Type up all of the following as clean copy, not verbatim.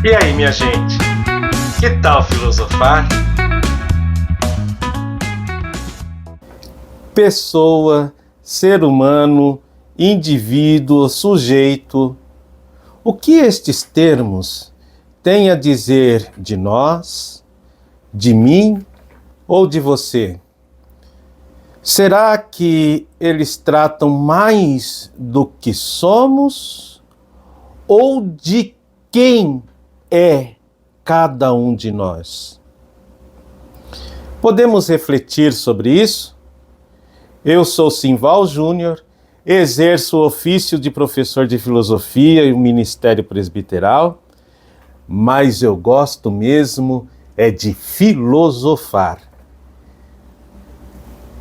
E aí, minha gente? Que tal filosofar? Pessoa, ser humano, indivíduo, sujeito. O que estes termos têm a dizer de nós, de mim ou de você? Será que eles tratam mais do que somos ou de quem é cada um de nós? Podemos refletir sobre isso? Eu sou Simval Júnior, exerço o ofício de professor de filosofia e o ministério presbiteral, mas eu gosto mesmo é de filosofar.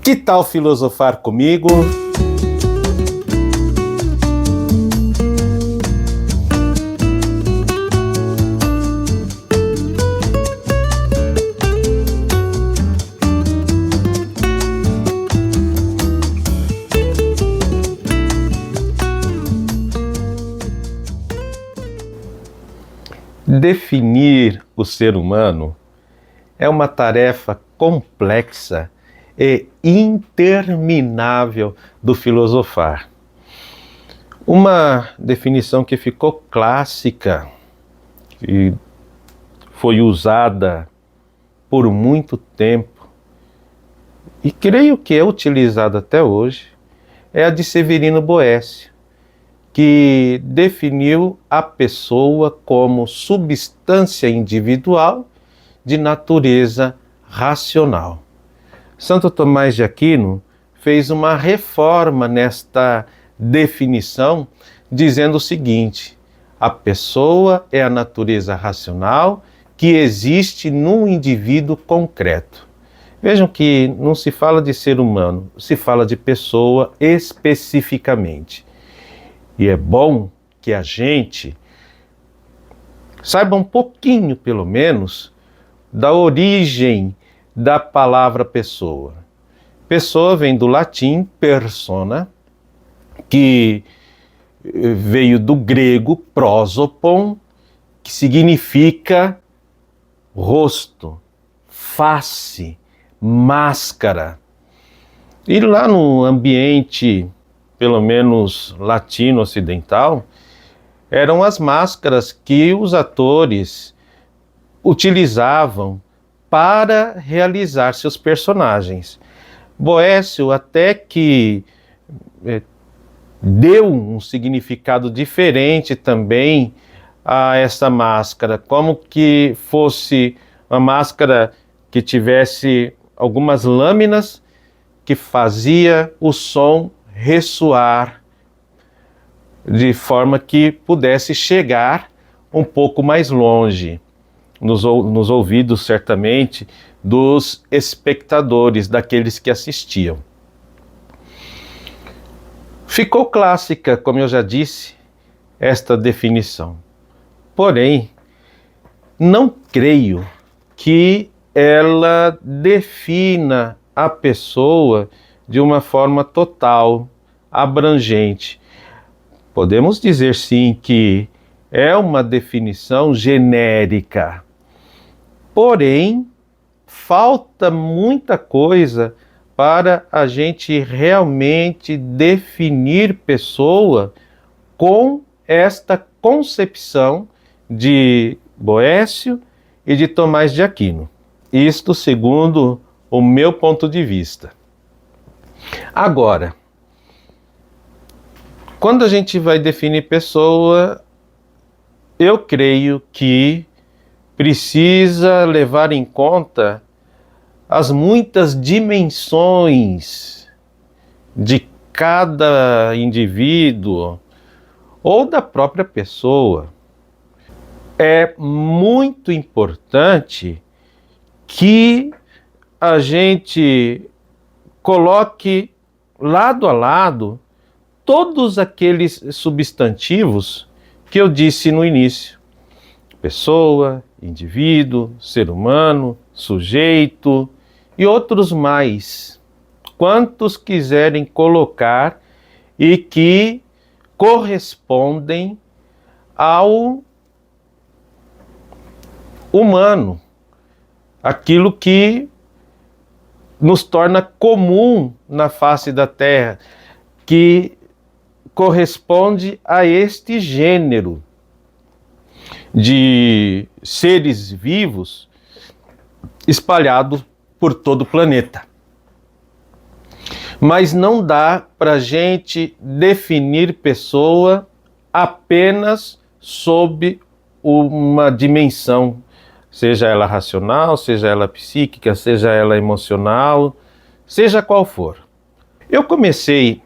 Que tal filosofar comigo? Definir o ser humano é uma tarefa complexa e interminável do filosofar. Uma definição que ficou clássica e foi usada por muito tempo e creio que é utilizada até hoje é a de Severino Boécio, que definiu a pessoa como substância individual de natureza racional. Santo Tomás de Aquino fez uma reforma nesta definição, dizendo o seguinte: a pessoa é a natureza racional que existe num indivíduo concreto. Vejam que não se fala de ser humano, se fala de pessoa especificamente. E é bom que a gente saiba um pouquinho, pelo menos, da origem da palavra pessoa. Pessoa vem do latim persona, que veio do grego prosopon, que significa rosto, face, máscara. E lá no ambiente, pelo menos latino-ocidental, eram as máscaras que os atores utilizavam para realizar seus personagens. Boécio até que deu um significado diferente também a essa máscara, como que fosse uma máscara que tivesse algumas lâminas que fazia o som ressoar de forma que pudesse chegar um pouco mais longe, nos ouvidos certamente dos espectadores, daqueles que assistiam. Ficou clássica, como eu já disse, esta definição. Porém, não creio que ela defina a pessoa de uma forma total, abrangente. Podemos dizer sim que é uma definição genérica, porém falta muita coisa para a gente realmente definir pessoa com esta concepção de Boécio e de Tomás de Aquino. Isto segundo o meu ponto de vista. Agora, quando a gente vai definir pessoa, eu creio que precisa levar em conta as muitas dimensões de cada indivíduo ou da própria pessoa. É muito importante que a gente coloque lado a lado todos aqueles substantivos que eu disse no início: pessoa, indivíduo, ser humano, sujeito e outros mais, quantos quiserem colocar e que correspondem ao humano, aquilo que nos torna comum na face da Terra, que corresponde a este gênero de seres vivos espalhado por todo o planeta. Mas não dá para a gente definir pessoa apenas sob uma dimensão, seja ela racional, seja ela psíquica, seja ela emocional, seja qual for. Eu comecei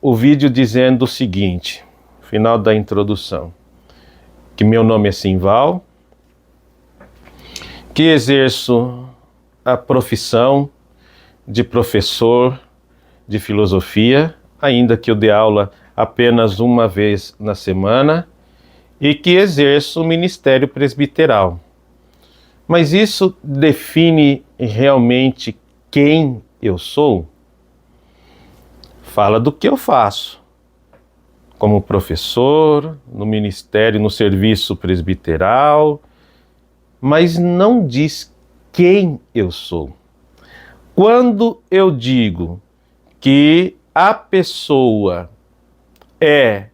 o vídeo dizendo o seguinte, no final da introdução, que meu nome é Simval, que exerço a profissão de professor de filosofia, ainda que eu dê aula apenas uma vez na semana, e que exerço o ministério presbiteral. Mas isso define realmente quem eu sou? Fala do que eu faço como professor, no ministério, no serviço presbiteral, mas não diz quem eu sou. Quando eu digo que a pessoa é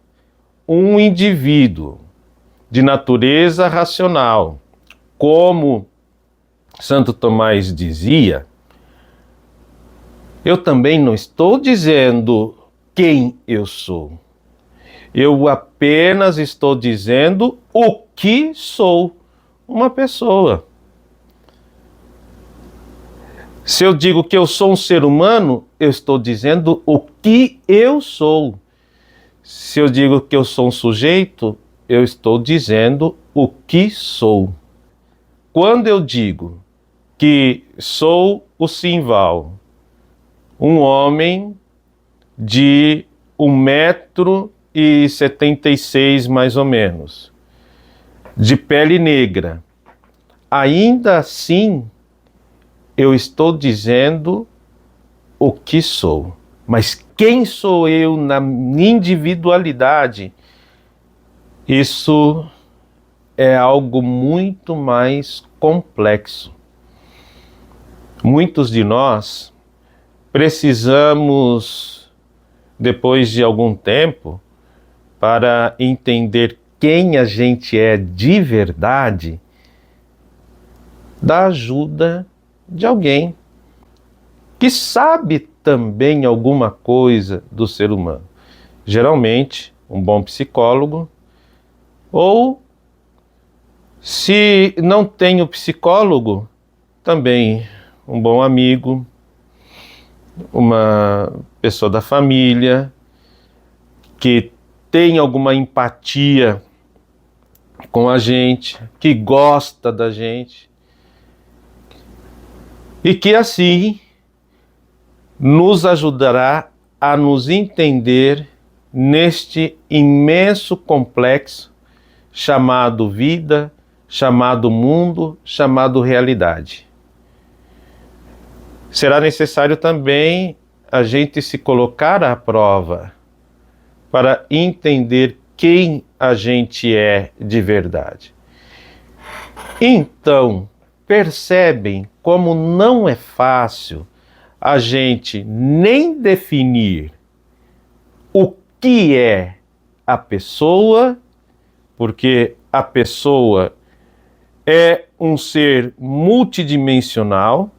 um indivíduo de natureza racional, como Santo Tomás dizia, eu também não estou dizendo quem eu sou. Eu apenas estou dizendo o que sou, uma pessoa. Se eu digo que eu sou um ser humano, eu estou dizendo o que eu sou. Se eu digo que eu sou um sujeito, eu estou dizendo o que sou. Quando eu digo que sou o Simval, um homem de 1,76 m mais ou menos, de pele negra, ainda assim eu estou dizendo o que sou. Mas quem sou eu na individualidade? Isso é algo muito mais complexo. Muitos de nós precisamos, depois de algum tempo, para entender quem a gente é de verdade, da ajuda de alguém que sabe também alguma coisa do ser humano. Geralmente, um bom psicólogo, ou se não tem o psicólogo, também um bom amigo, uma pessoa da família que tem alguma empatia com a gente, que gosta da gente e que assim nos ajudará a nos entender neste imenso complexo chamado vida, chamado mundo, chamado realidade. Será necessário também a gente se colocar à prova para entender quem a gente é de verdade. Então, percebem como não é fácil a gente nem definir o que é a pessoa, porque a pessoa é um ser multidimensional,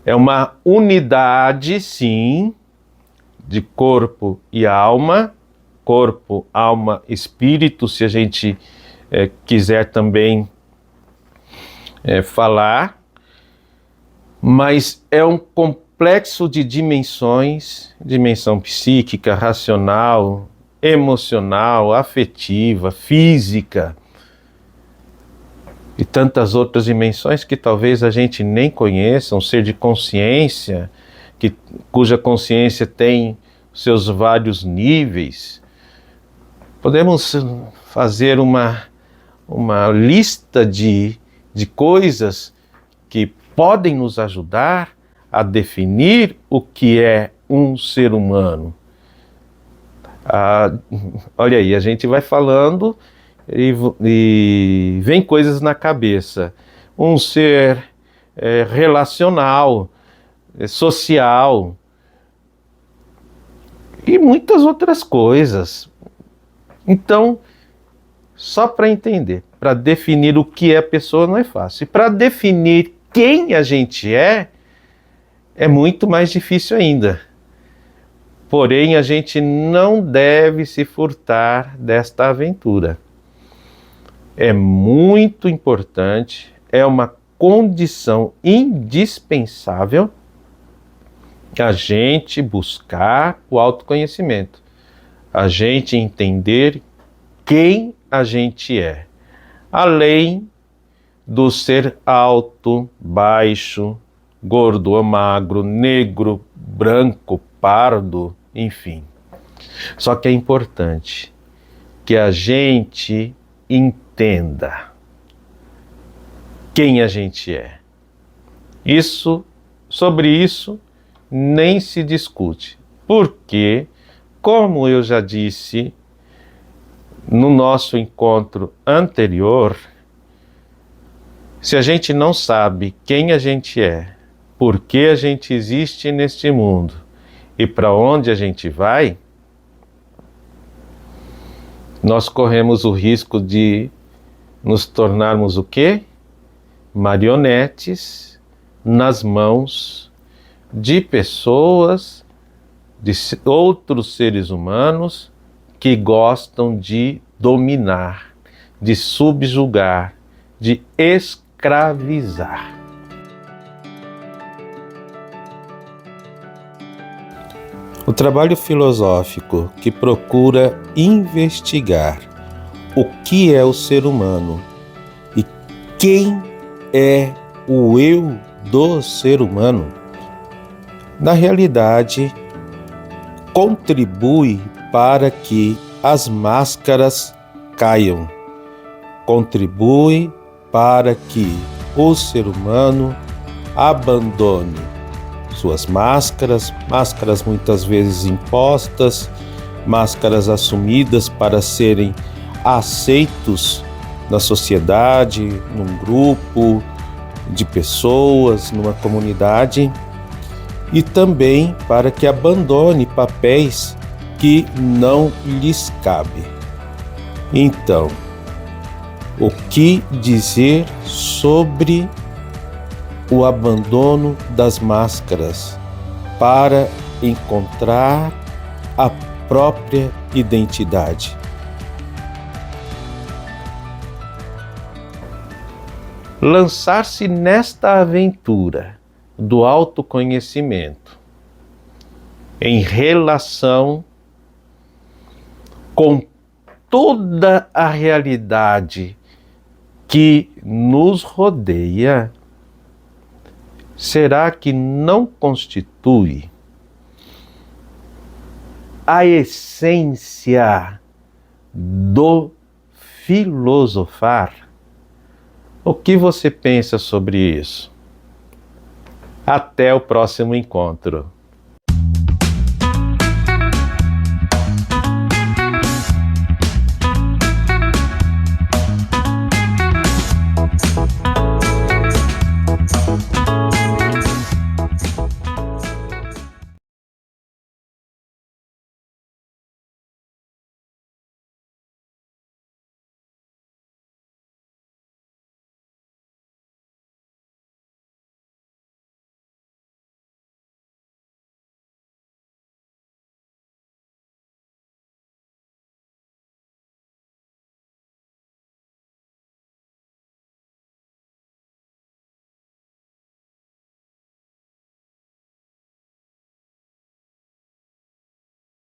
é uma unidade, sim, de corpo e alma, corpo, alma, espírito, se a gente quiser também falar, mas é um complexo de dimensões, dimensão psíquica, racional, emocional, afetiva, física e tantas outras dimensões que talvez a gente nem conheça, um ser de consciência, cuja consciência tem seus vários níveis. Podemos fazer uma lista de coisas que podem nos ajudar a definir o que é um ser humano. Olha aí, a gente vai falando e vem coisas na cabeça. Um ser relacional, social e muitas outras coisas. Então, só para entender, para definir o que é a pessoa não é fácil. E para definir quem a gente é muito mais difícil ainda. Porém, a gente não deve se furtar desta aventura. É muito importante, é uma condição indispensável a gente buscar o autoconhecimento, a gente entender quem a gente é, além do ser alto, baixo, gordo ou magro, negro, branco, pardo, enfim. Só que é importante que a gente entenda quem a gente é. Sobre isso, nem se discute. Porque, como eu já disse no nosso encontro anterior, se a gente não sabe quem a gente é, por que a gente existe neste mundo e para onde a gente vai, nós corremos o risco de nos tornarmos o quê? Marionetes nas mãos de pessoas, de outros seres humanos que gostam de dominar, de subjugar, de escravizar. O trabalho filosófico que procura investigar o que é o ser humano e quem é o eu do ser humano, na realidade, contribui para que as máscaras caiam, contribui para que o ser humano abandone suas máscaras muitas vezes impostas, máscaras assumidas para serem aceitos na sociedade, num grupo de pessoas, numa comunidade, e também para que abandone papéis que não lhes cabem. Então, o que dizer sobre o abandono das máscaras para encontrar a própria identidade? Lançar-se nesta aventura do autoconhecimento em relação com toda a realidade que nos rodeia, será que não constitui a essência do filosofar? O que você pensa sobre isso? Até o próximo encontro.